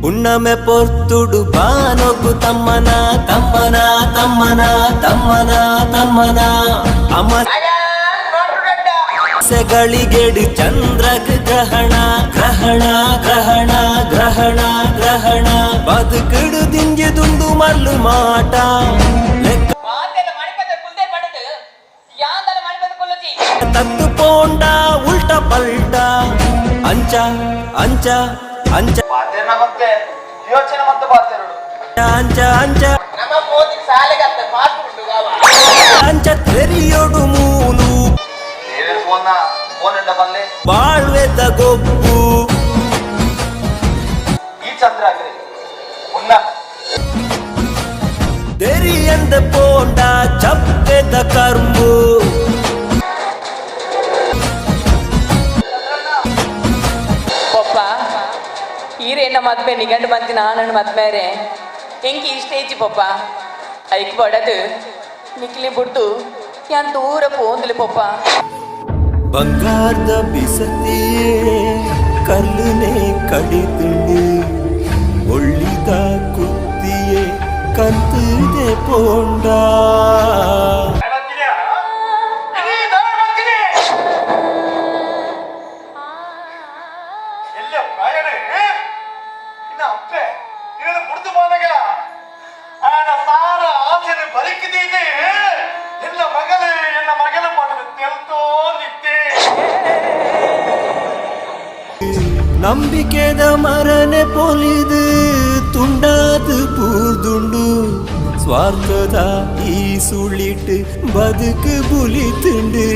ಉಣ್ಣಮೆ ಪೊರ್ತುಡು ಬಾನೊಬ್ಬು ತಮ್ಮನ ತಮ್ಮನ ತಮ್ಮನ ತಮ್ಮನ ತಮ್ಮನ ಅಮಾಸೆಗಳಿಗೆಡು ಚಂದ್ರಗ ಗ್ರಹಣ ಗ್ರಹಣ ಗ್ರಹಣ ಗ್ರಹಣ ಗ್ರಹಣ ಬದುಕಿಡು ದಿಂಜಿದುಂಡು ಮಲ್ಲು ಮಾಟ ತತ್ತು ಪೋಂಡ ಉಲ್ಟ ಪಲ್ಟ ಅಂಚ ಅಂಚ ಅಂಚ ಯೋಚನೆ ಮತ್ತೆ ಅಂಚ ಅಂಚ ಅಂಚ ತೆರಿಯೋಡು ಮೂಲು ಬಾಳ್ವೆದ ಗೊಬ್ಬು ಈ ಚಂದ್ರ ತೆರಿಯಂದ ಪೋಂಡ ಚಪ್ಪೆದ ಕರ್ಮು ಈರೇನ ಮದ್ಮೆ ನಿಗಂಡು ಮಂತಿ ನಾನು ಮದ್ಮೇರೆ ಹೆಂಗೆ ಇಷ್ಟ ಐತಿ ಪಪ್ಪ ಐಕ್ ಬಡದು ನಿಕ್ಲಿ ಬಿಡ್ತು ಯಾನ್ ದೂರ ಪೋಂದ್ಲಿ ಪಪ್ಪ ಬಂಗಾರದ ಬಿಸತಿಯೇ ಕಲ್ಲುನೇ ಕಡಿದುಂಡು ಒಳ್ಳಿದ ಕುತ್ತಿಯೇ ಕಂತಿದೆ ಪೋಂಡ ನಂಬಿಕೆದ ಮರನೆ ಪೊಲಿದು ತುಂಡಾದು ಪೂರ್ದುಂಡು ಸ್ವಾರ್ಥದ ಈ ಸುಳಿಟ್ಟು ಬದುಕು ಬುಲಿತುಂಡು